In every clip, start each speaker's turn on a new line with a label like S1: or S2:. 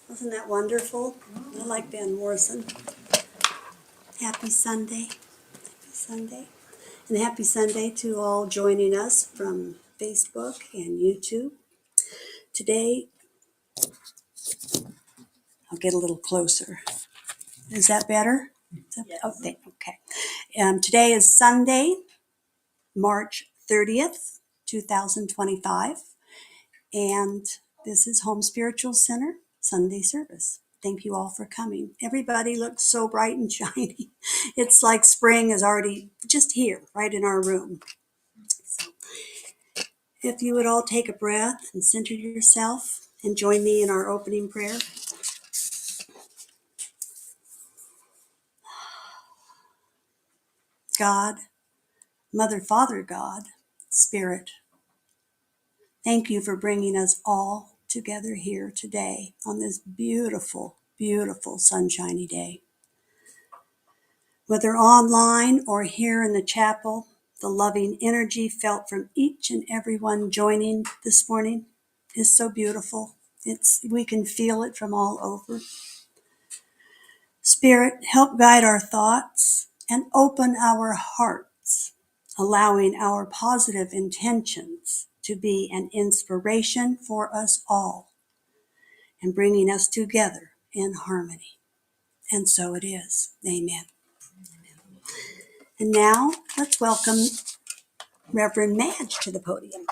S1: Wasn't that wonderful? I like Van Morrison. Happy Sunday. Happy Sunday. And happy Sunday to all joining us from Facebook and YouTube. Today, I'll get a little closer. Is that better? Yes. Okay. Today is Sunday, March 30th, 2025. And this is Home Spiritual Center Sunday service. Thank you all for coming. Everybody looks so bright and shiny. It's like spring is already just here, right in our room. So if you would all take a breath and center yourself and join me in our opening prayer. God, Mother, Father, God, Spirit, thank you for bringing us all together here today on this beautiful, beautiful sunshiny day. Whether online or here in the chapel, the loving energy felt from each and every one joining this morning is so beautiful. We can feel it from all over. Spirit, help guide our thoughts and open our hearts, allowing our positive intentions to be an inspiration for us all and bringing us together in harmony. And so it is. Amen. And now let's welcome Rev Madge to the podium.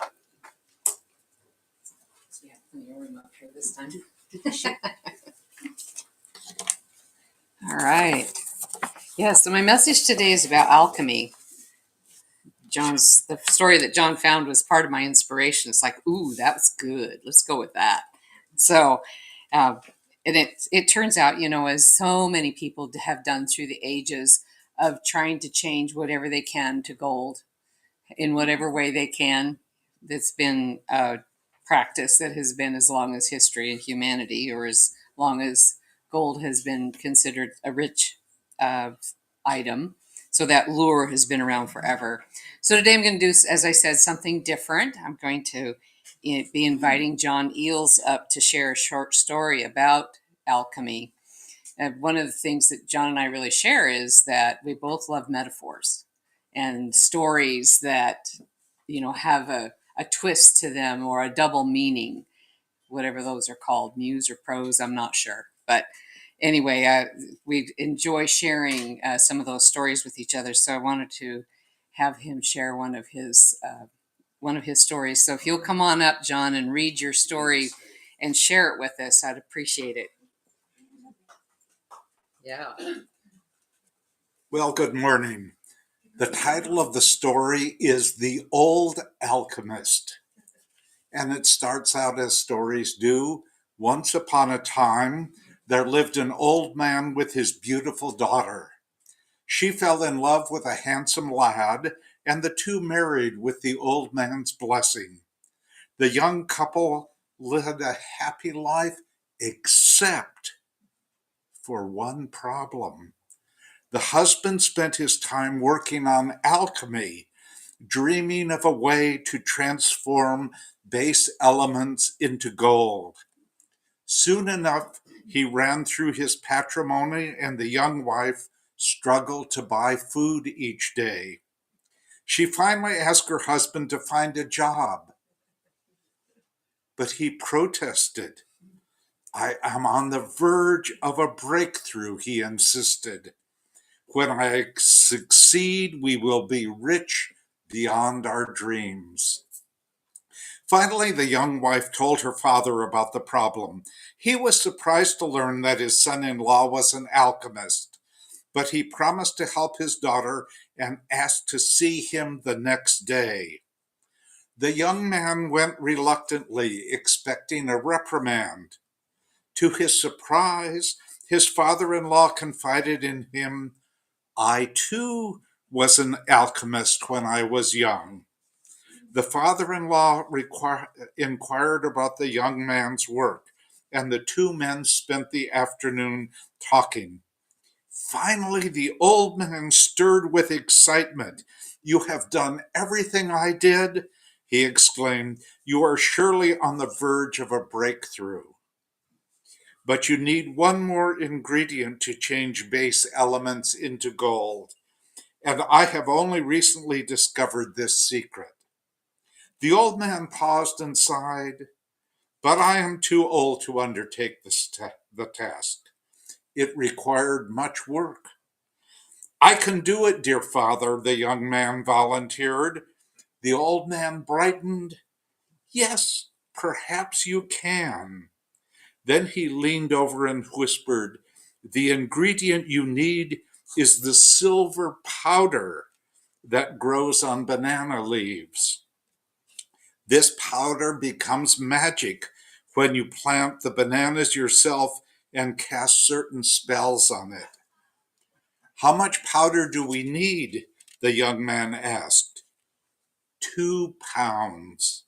S2: Yeah, you're up here this time. All right. Yeah, so my message today is about alchemy. The story that John found was part of my inspiration. It's like, ooh, that was good. Let's go with that. So, and it turns out, as so many people have done through the ages of trying to change whatever they can to gold in whatever way they can. That's been a practice that has been as long as history and humanity, or as long as gold has been considered a rich item. So that lure has been around forever. So today I'm going to do, as I said, something different. I'm going to be inviting John Eels up to share a short story about alchemy. And one of the things that John and I really share is that we both love metaphors and stories that, have a twist to them or a double meaning, whatever those are called, muse or prose, I'm not sure. But anyway, we enjoy sharing some of those stories with each other. So I wanted to have him share one of his stories. So if you'll come on up, John, and read your story and share it with us, I'd appreciate it. Yeah.
S3: Well, good morning. The title of the story is The Old Alchemist, and it starts out as stories do. Once upon a time, there lived an old man with his beautiful daughter. She fell in love with a handsome lad, and the two married with the old man's blessing. The young couple led a happy life, except for one problem. The husband spent his time working on alchemy, dreaming of a way to transform base elements into gold. Soon enough, he ran through his patrimony, and the young wife struggled to buy food each day. She finally asked her husband to find a job, but he protested. I am on the verge of a breakthrough, he insisted. When I succeed, we will be rich beyond our dreams. Finally, the young wife told her father about the problem. He was surprised to learn that his son-in-law was an alchemist, but he promised to help his daughter and asked to see him the next day. The young man went reluctantly, expecting a reprimand. To his surprise, his father-in-law confided in him, I too was an alchemist when I was young. The father-in-law inquired about the young man's work, and the two men spent the afternoon talking. Finally, the old man stirred with excitement. You have done everything I did, he exclaimed. You are surely on the verge of a breakthrough. But you need one more ingredient to change base elements into gold. And I have only recently discovered this secret. The old man paused and sighed, but I am too old to undertake the task. It required much work. I can do it, dear father, the young man volunteered. The old man brightened. Yes, perhaps you can. Then he leaned over and whispered, the ingredient you need is the silver powder that grows on banana leaves. This powder becomes magic when you plant the bananas yourself and cast certain spells on it. How much powder do we need? The young man asked. 2 pounds.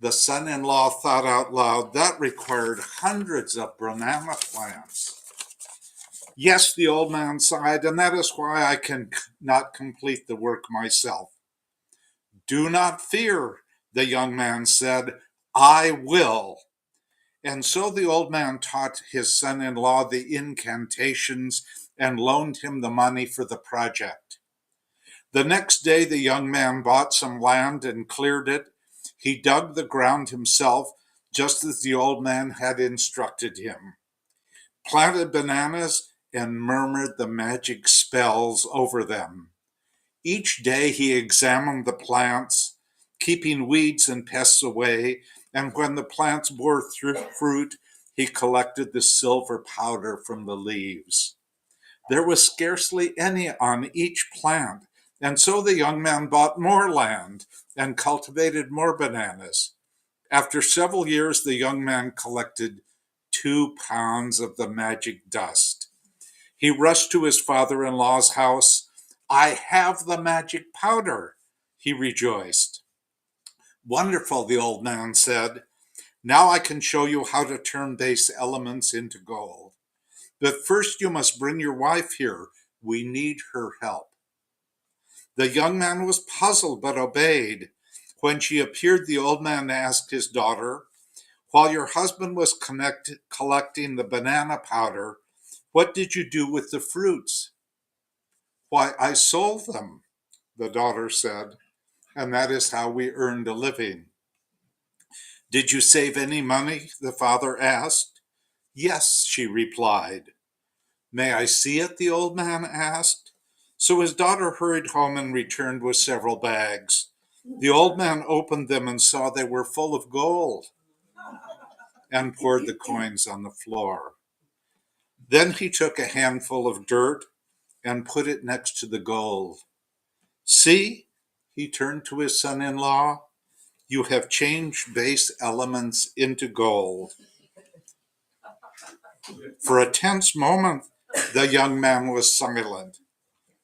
S3: The son-in-law thought out loud, that required hundreds of banana plants. Yes, the old man sighed, and that is why I can not complete the work myself. Do not fear, the young man said, I will. And so the old man taught his son-in-law the incantations and loaned him the money for the project. The next day, the young man bought some land and cleared it. He dug the ground himself, just as the old man had instructed him, planted bananas, and murmured the magic spells over them. Each day he examined the plants, keeping weeds and pests away, and when the plants bore fruit, he collected the silver powder from the leaves. There was scarcely any on each plant, and so the young man bought more land and cultivated more bananas. After several years, the young man collected 2 pounds of the magic dust. He rushed to his father-in-law's house. I have the magic powder, he rejoiced. Wonderful, the old man said. Now I can show you how to turn base elements into gold. But first you must bring your wife here. We need her help. The young man was puzzled but obeyed. When she appeared, the old man asked his daughter, while your husband was collecting the banana powder, what did you do with the fruits? Why, I sold them, the daughter said, and that is how we earned a living. Did you save any money? The father asked. Yes, she replied. May I see it? The old man asked. So his daughter hurried home and returned with several bags. The old man opened them and saw they were full of gold and poured the coins on the floor. Then he took a handful of dirt and put it next to the gold. See, he turned to his son-in-law, you have changed base elements into gold. For a tense moment, the young man was silent.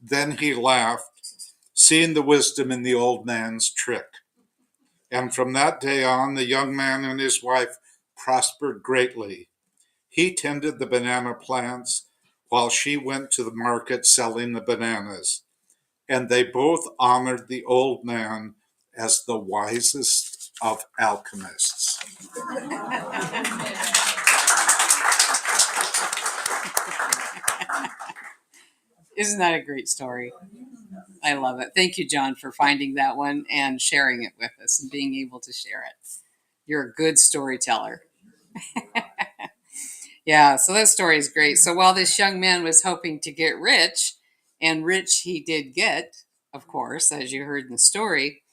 S3: Then he laughed, seeing the wisdom in the old man's trick. And from that day on, the young man and his wife prospered greatly. He tended the banana plants while she went to the market selling the bananas. And they both honored the old man as the wisest of alchemists.
S2: Isn't that a great story? I love it. Thank you, John, for finding that one and sharing it with us and being able to share it. You're a good storyteller. Yeah, so that story is great. So while this young man was hoping to get rich, and rich he did get, of course, as you heard in the story,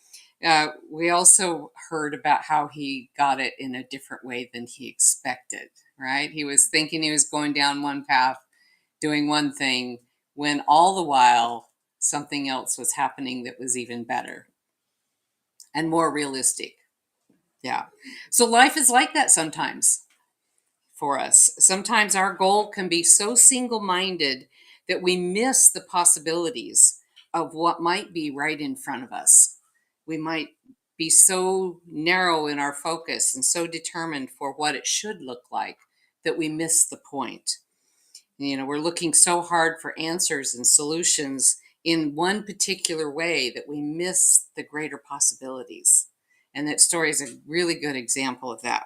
S2: we also heard about how he got it in a different way than he expected, right? He was thinking he was going down one path, doing one thing, when all the while something else was happening that was even better and more realistic. Yeah. So life is like that sometimes for us. Sometimes our goal can be so single-minded that we miss the possibilities of what might be right in front of us. We might be so narrow in our focus and so determined for what it should look like that we miss the point. We're looking so hard for answers and solutions in one particular way that we miss the greater possibilities. And that story is a really good example of that.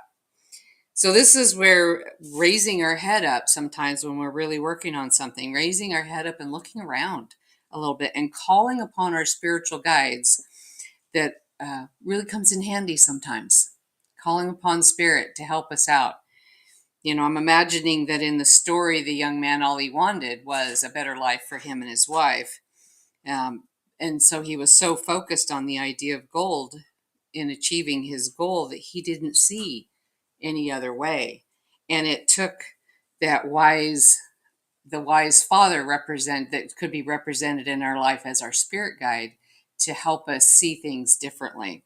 S2: So this is where raising our head up sometimes when we're really working on something, raising our head up and looking around a little bit and calling upon our spiritual guides that really comes in handy sometimes. Calling upon spirit to help us out. You know, I'm imagining that in the story, the young man, all he wanted was a better life for him and his wife. And so he was so focused on the idea of gold in achieving his goal that he didn't see any other way. And it took that the wise father that could be represented in our life as our spirit guide to help us see things differently.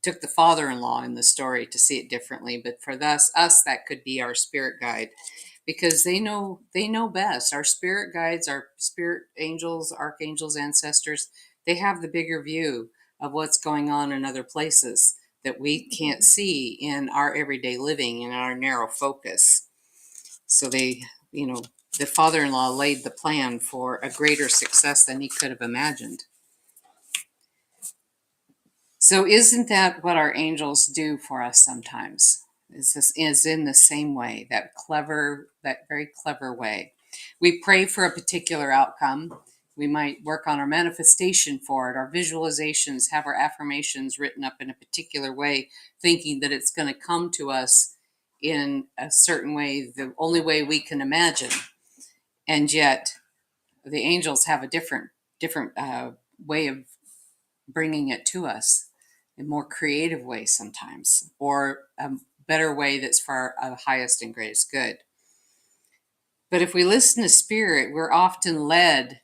S2: Took the father-in-law in the story to see it differently, but for us that could be our spirit guide, because they know best. Our spirit guides, our spirit angels, archangels, ancestors, they have the bigger view of what's going on in other places that we can't see in our everyday living, in our narrow focus. So they, the father-in-law laid the plan for a greater success than he could have imagined. So isn't that what our angels do for us sometimes? Is in the same way, that very clever way. We pray for a particular outcome. We might work on our manifestation for it, our visualizations, have our affirmations written up in a particular way, thinking that it's going to come to us in a certain way, the only way we can imagine. And yet the angels have a different way of bringing it to us, a more creative way sometimes, or a better way that's for our highest and greatest good. But if we listen to spirit, we're often led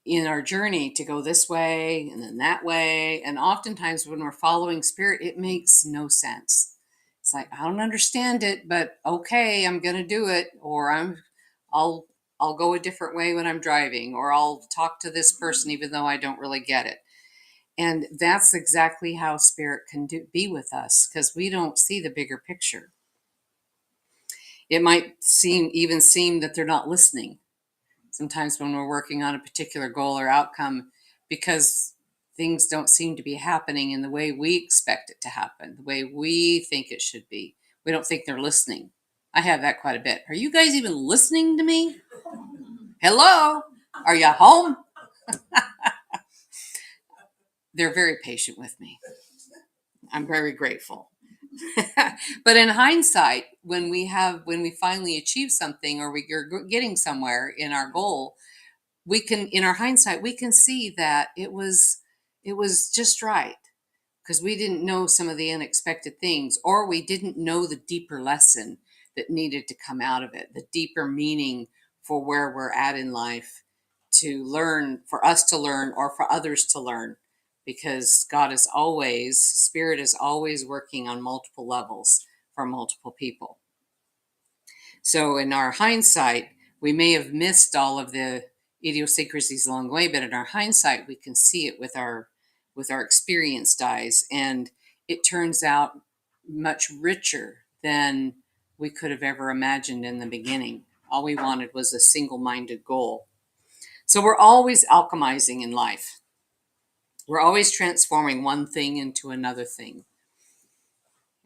S2: in our journey to go this way and then that way. And oftentimes when we're following spirit, it makes no sense. It's like, I don't understand it, but okay, I'm going to do it. Or I'll go a different way when I'm driving, or I'll talk to this person even though I don't really get it. And that's exactly how spirit can be with us, because we don't see the bigger picture. It might seem that they're not listening sometimes when we're working on a particular goal or outcome, because things don't seem to be happening in the way we expect it to happen, the way we think it should be. We don't think they're listening. I have that quite a bit. Are you guys even listening to me? Hello? Are you home? They're very patient with me. I'm very grateful. But in hindsight, when we finally achieve something, or we're getting somewhere in our goal, in our hindsight, we can see that it was just right, because we didn't know some of the unexpected things, or we didn't know the deeper lesson that needed to come out of it, the deeper meaning for where we're at in life, to learn, for us to learn, or for others to learn. Because spirit is always working on multiple levels for multiple people. So in our hindsight, we may have missed all of the idiosyncrasies along the way, but in our hindsight, we can see it with our experienced eyes, and it turns out much richer than we could have ever imagined in the beginning. All we wanted was a single-minded goal. So we're always alchemizing in life. We're always transforming one thing into another thing.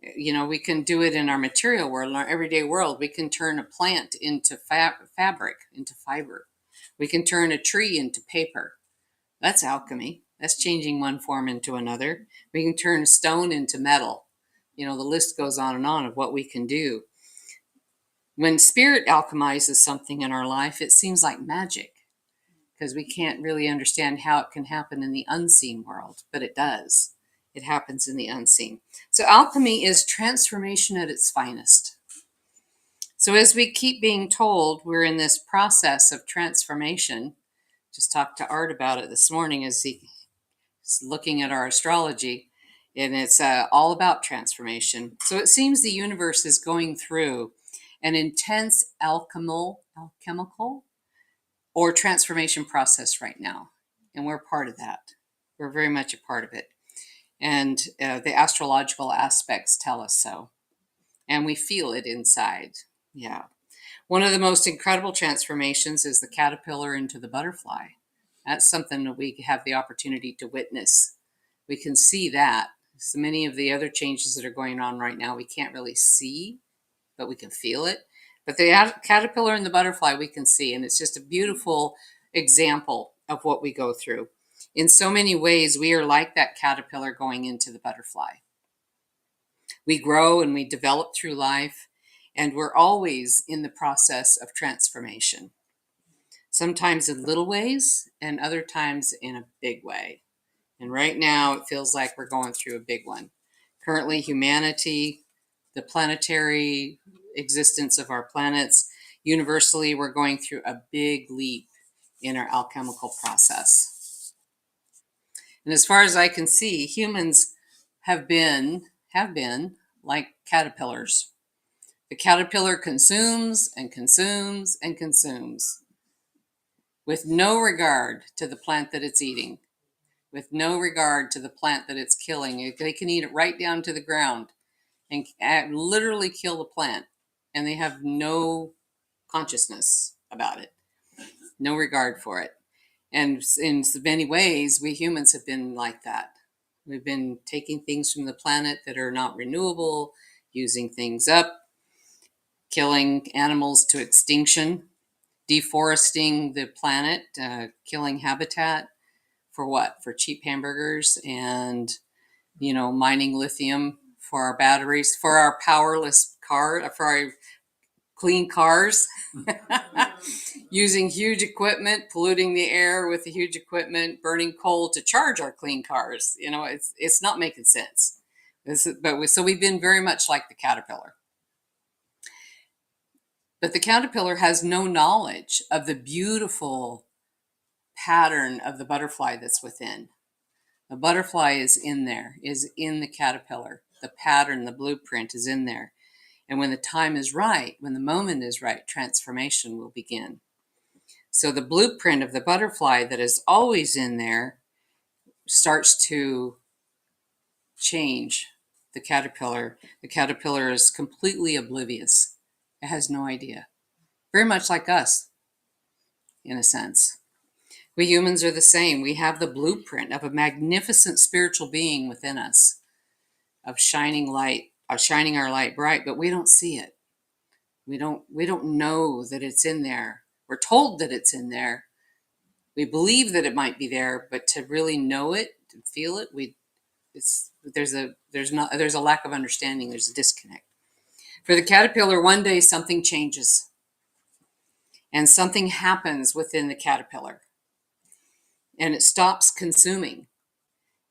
S2: We can do it in our material world, in our everyday world. We can turn a plant into fabric, into fiber. We can turn a tree into paper. That's alchemy. That's changing one form into another. We can turn stone into metal. The list goes on of what we can do. When spirit alchemizes something in our life, it seems like magic, because we can't really understand how it can happen in the unseen world, but it does. It happens in the unseen. So alchemy is transformation at its finest. So as we keep being told we're in this process of transformation, just talked to Art about it this morning as he's looking at our astrology, and it's all about transformation. So it seems the universe is going through an intense alchemical or transformation process right now. And we're part of that. We're very much a part of it. And the astrological aspects tell us so. And we feel it inside. Yeah. One of the most incredible transformations is the caterpillar into the butterfly. That's something that we have the opportunity to witness. We can see that. So many of the other changes that are going on right now, we can't really see, but we can feel it. But the caterpillar and the butterfly, we can see, and it's just a beautiful example of what we go through. In so many ways, we are like that caterpillar going into the butterfly. We grow and we develop through life, and we're always in the process of transformation. Sometimes in little ways, and other times in a big way. And right now, it feels like we're going through a big one. Currently, humanity, the planetary existence of our planets, universally, we're going through a big leap in our alchemical process. And as far as I can see, humans have been like caterpillars. The caterpillar consumes and consumes and consumes with no regard to the plant that it's eating, with no regard to the plant that it's killing. They can eat it right down to the ground and literally kill the plant, and they have no consciousness about it, no regard for it. And in many ways, we humans have been like that. We've been taking things from the planet that are not renewable, using things up, killing animals to extinction, deforesting the planet, killing habitat. For what? For cheap hamburgers and, mining lithium for our batteries, for our powerless car, for our clean cars, using huge equipment, polluting the air with the huge equipment, burning coal to charge our clean cars. It's not making sense. So we've been very much like the caterpillar. But the caterpillar has no knowledge of the beautiful pattern of the butterfly that's within. The butterfly is in there, is in the caterpillar. The pattern, the blueprint is in there. And when the time is right, when the moment is right, transformation will begin. So the blueprint of the butterfly that is always in there starts to change the caterpillar. The caterpillar is completely oblivious. It has no idea. Very much like us, in a sense. We humans are the same. We have the blueprint of a magnificent spiritual being within us, of shining light, of shining our light bright, but we don't see it. We don't know that it's in there. We're told that it's in there. We believe that it might be there, but to really know it and feel it, there's a lack of understanding. There's a disconnect. For the caterpillar, one day something changes, and something happens within the caterpillar, and it stops consuming,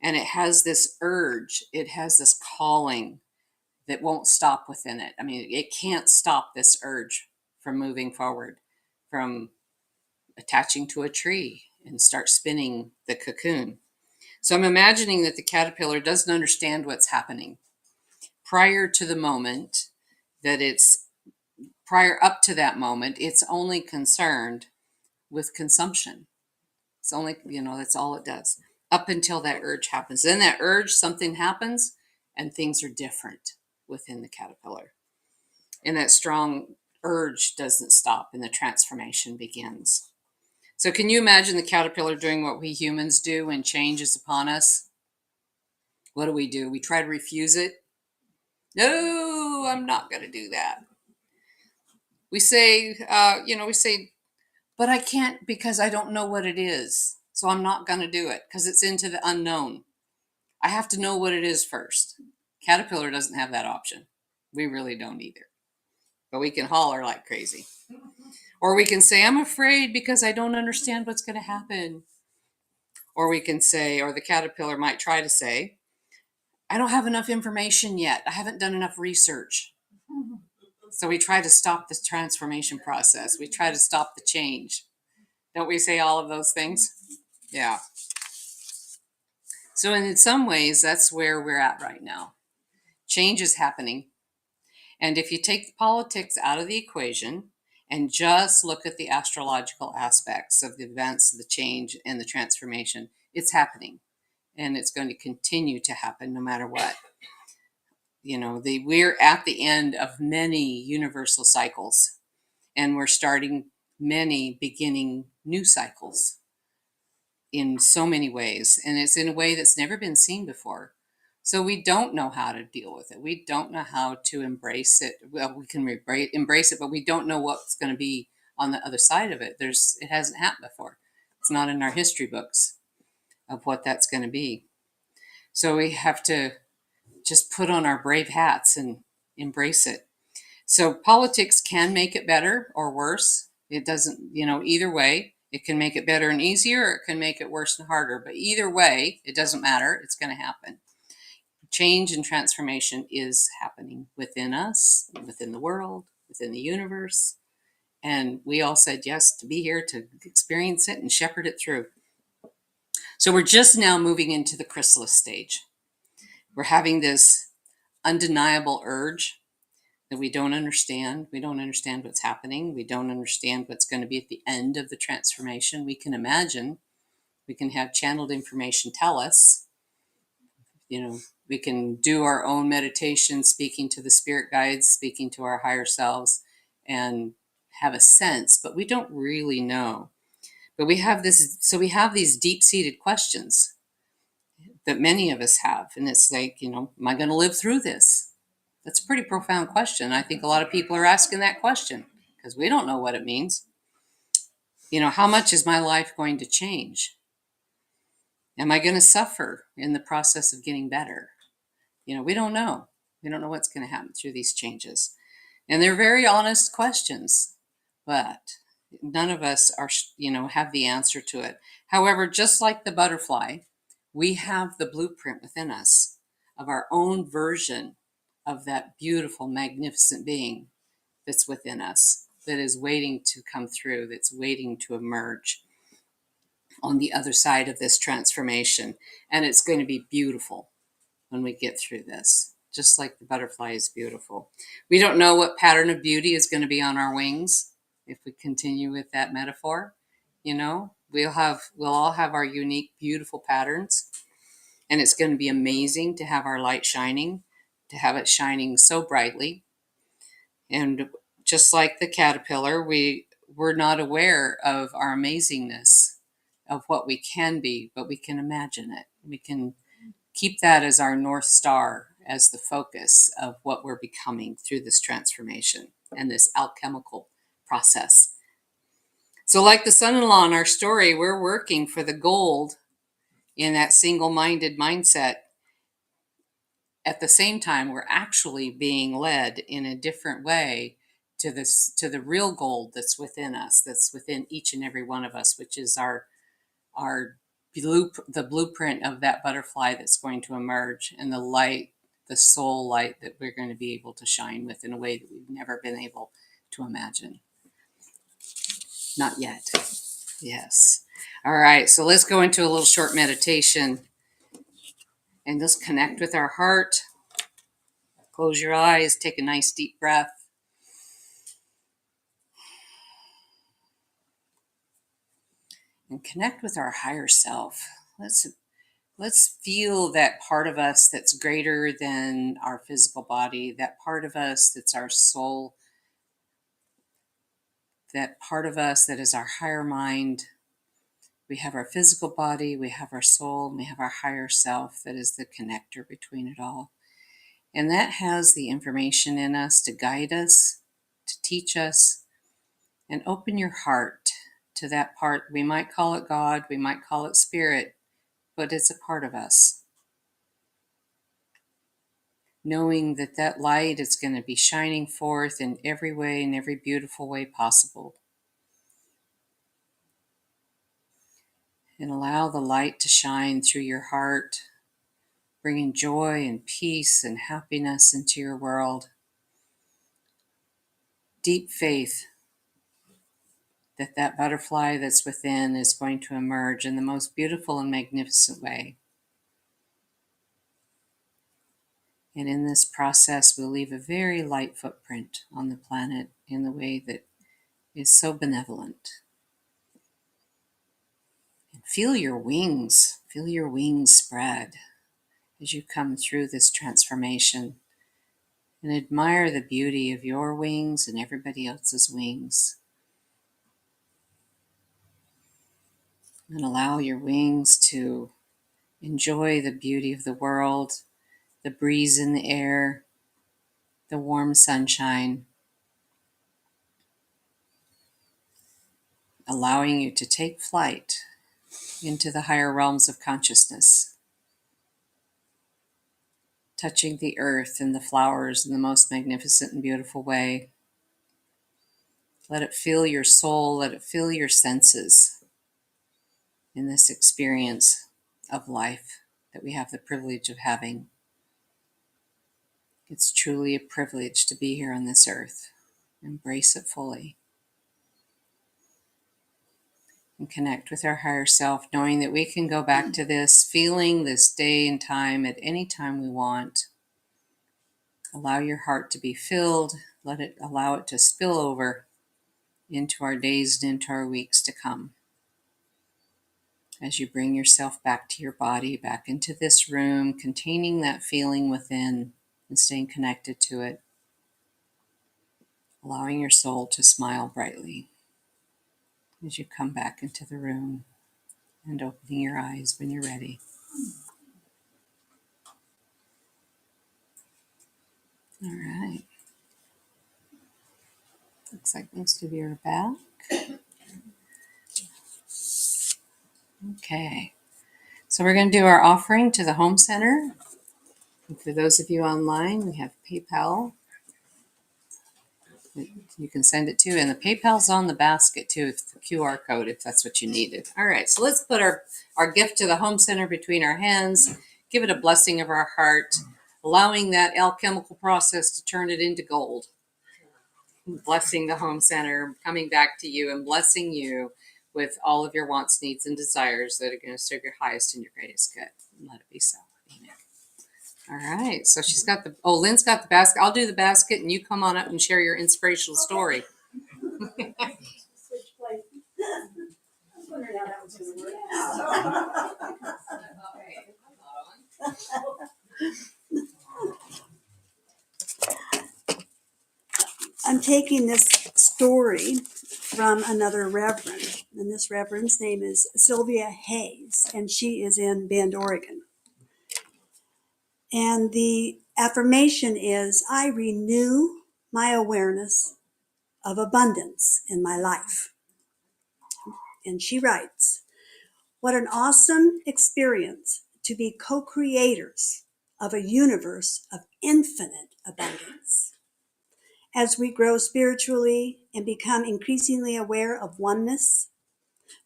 S2: and it has this urge. It has this calling that won't stop within it. I mean, it can't stop this urge from moving forward, from attaching to a tree and start spinning the cocoon. So I'm imagining that the caterpillar doesn't understand what's happening prior to the moment prior up to that moment, it's only concerned with consumption. It's only, that's all it does up until that urge happens. Then that urge, something happens and things are different within the caterpillar. And that strong urge doesn't stop and the transformation begins. So can you imagine the caterpillar doing what we humans do when change is upon us? What do? We try to refuse it. No, I'm not going to do that. We say, but I can't because I don't know what it is. So I'm not going to do it because it's into the unknown. I have to know what it is first. Caterpillar doesn't have that option. We really don't either. But we can holler like crazy. Or we can say, I'm afraid because I don't understand what's going to happen. Or we can say, or the caterpillar might try to say, I don't have enough information yet. I haven't done enough research. So we try to stop this transformation process. We try to stop the change. Don't we say all of those things? Yeah. So in some ways, that's where we're at right now. Change is happening. And if you take the politics out of the equation and just look at the astrological aspects of the events, the change, and the transformation, it's happening. And it's going to continue to happen no matter what. We're at the end of many universal cycles. And we're starting many beginning new cycles in so many ways. And it's in a way that's never been seen before. So we don't know how to deal with it. We don't know how to embrace it. Well, we can embrace it, but we don't know what's going to be on the other side of it. It hasn't happened before. It's not in our history books of what that's going to be. So we have to just put on our brave hats and embrace it. So politics can make it better or worse. It doesn't, either way, it can make it better and easier, or it can make it worse and harder. But either way, it doesn't matter. It's going to happen. Change and transformation is happening within us, within the world, within the universe. And we all said yes to be here to experience it and shepherd it through. So we're just now moving into the chrysalis stage. We're having this undeniable urge that we don't understand. We don't understand what's happening. We don't understand what's going to be at the end of the transformation. We can imagine. We can have channeled information tell us. We can do our own meditation, speaking to the spirit guides, speaking to our higher selves, and have a sense, but we don't really know. But we have these deep-seated questions that many of us have. And it's like, am I going to live through this? That's a pretty profound question. I think a lot of people are asking that question because we don't know what it means. How much is my life going to change? Am I going to suffer in the process of getting better? We don't know. We don't know what's going to happen through these changes. And they're very honest questions, but none of us have the answer to it. However, just like the butterfly, we have the blueprint within us of our own version of that beautiful, magnificent being that's within us, that is waiting to come through, that's waiting to emerge on the other side of this transformation. And it's going to be beautiful when we get through this, just like the butterfly is beautiful. We don't know what pattern of beauty is going to be on our wings if we continue with that metaphor. We'll all have our unique, beautiful patterns, and it's going to be amazing to have our light shining, to have it shining so brightly. And just like the caterpillar, we're not aware of our amazingness, of what we can be, but we can imagine it. We can keep that as our North Star, as the focus of what we're becoming through this transformation and this alchemical process. So like the son-in-law in our story, we're working for the gold in that single-minded mindset. At the same time, we're actually being led in a different way to the real gold that's within us, that's within each and every one of us, which is the blueprint of that butterfly that's going to emerge, and the light, the soul light that we're going to be able to shine with in a way that we've never been able to imagine. Not yet. Yes. All right. So let's go into a little short meditation and just connect with our heart. Close your eyes. Take a nice deep breath. And connect with our higher self. Let's feel that part of us that's greater than our physical body, that part of us that's our soul, that part of us that is our higher mind. We have our physical body, we have our soul, and we have our higher self that is the connector between it all. And that has the information in us to guide us, to teach us, and open your heart to that part. We might call it God, we might call it spirit, but it's a part of us. Knowing that light is going to be shining forth in every way, in every beautiful way possible. And allow the light to shine through your heart, bringing joy and peace and happiness into your world. Deep faith that butterfly that's within is going to emerge in the most beautiful and magnificent way. And in this process, we'll leave a very light footprint on the planet in the way that is so benevolent. And feel your wings spread as you come through this transformation. And admire the beauty of your wings and everybody else's wings. And allow your wings to enjoy the beauty of the world the breeze in the air, the warm sunshine, allowing you to take flight into the higher realms of consciousness, touching the earth and the flowers in the most magnificent and beautiful way. Let it fill your soul, let it fill your senses in this experience of life that we have the privilege of having. It's truly a privilege to be here on this earth. Embrace it fully and connect with our higher self, knowing that we can go back to this, feeling this day and time at any time we want. Allow your heart to be filled. Allow it to spill over into our days and into our weeks to come. As you bring yourself back to your body, back into this room, containing that feeling within and staying connected to it, allowing your soul to smile brightly as you come back into the room and opening your eyes when you're ready. All right. Looks like most of you are back. Okay. So we're going to do our offering to the home center. And for those of you online, we have PayPal that you can send it to. And the PayPal's on the basket too, if the QR code, if that's what you needed. All right. So let's put our gift to the home center between our hands. Give it a blessing of our heart, allowing that alchemical process to turn it into gold. Blessing the home center, coming back to you and blessing you with all of your wants, needs, and desires that are going to serve your highest and your greatest good. And let it be so. Amen. All right. So Lynn's got the basket. I'll do the basket and you come on up and share your inspirational story.
S1: Switch places. I was wondering how that was going to work. I'm taking this story from another reverend, and this reverend's name is Sylvia Hayes, and she is in Bend, Oregon. And the affirmation is, I renew my awareness of abundance in my life. And she writes, what an awesome experience to be co-creators of a universe of infinite abundance. As we grow spiritually and become increasingly aware of oneness,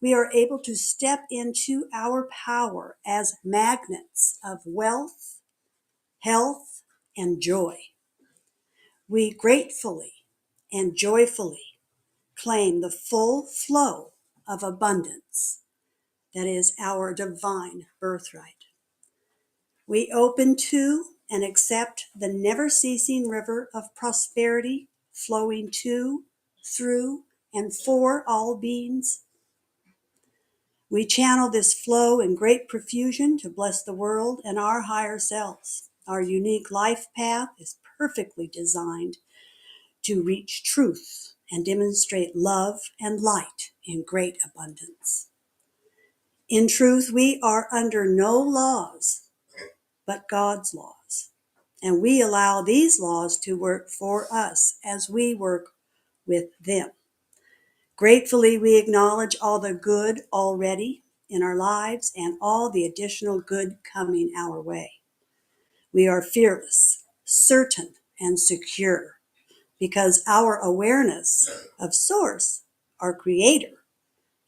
S1: we are able to step into our power as magnets of wealth, health, and joy. We gratefully and joyfully claim the full flow of abundance that is our divine birthright. We open to and accept the never-ceasing river of prosperity flowing to, through, and for all beings. We channel this flow in great profusion to bless the world and our higher selves. Our unique life path is perfectly designed to reach truth and demonstrate love and light in great abundance. In truth, we are under no laws but God's laws, and we allow these laws to work for us as we work with them. Gratefully, we acknowledge all the good already in our lives and all the additional good coming our way. We are fearless, certain, and secure because our awareness of Source, our Creator,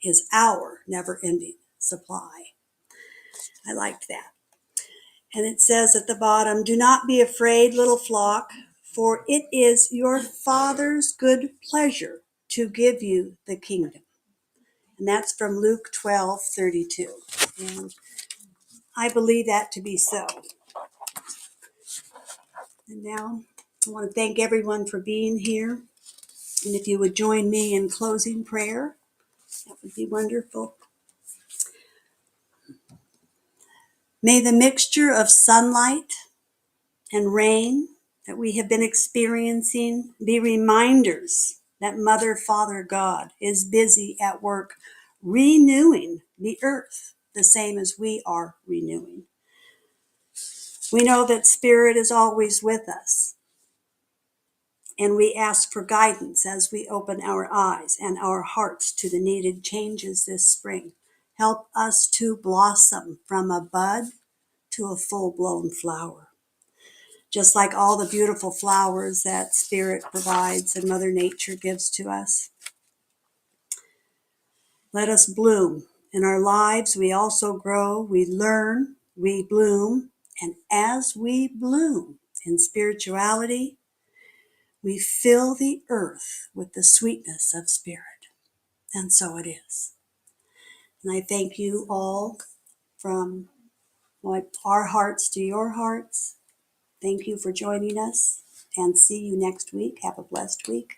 S1: is our never-ending supply. I liked that. And it says at the bottom, do not be afraid, little flock, for it is your Father's good pleasure to give you the kingdom. And that's from Luke 12:32. And I believe that to be so. And now I want to thank everyone for being here. And if you would join me in closing prayer, that would be wonderful. May the mixture of sunlight and rain that we have been experiencing be reminders that Mother, Father, God is busy at work renewing the earth, the same as we are renewing. We know that Spirit is always with us, and we ask for guidance as we open our eyes and our hearts to the needed changes this spring. Help us to blossom from a bud to a full-blown flower. Just like all the beautiful flowers that Spirit provides and Mother Nature gives to us. Let us bloom. In our lives, we also grow, we learn, we bloom, and as we bloom in spirituality, we fill the earth with the sweetness of Spirit. And so it is. And I thank you all from our hearts to your hearts. Thank you for joining us, and see you next week. Have a blessed week.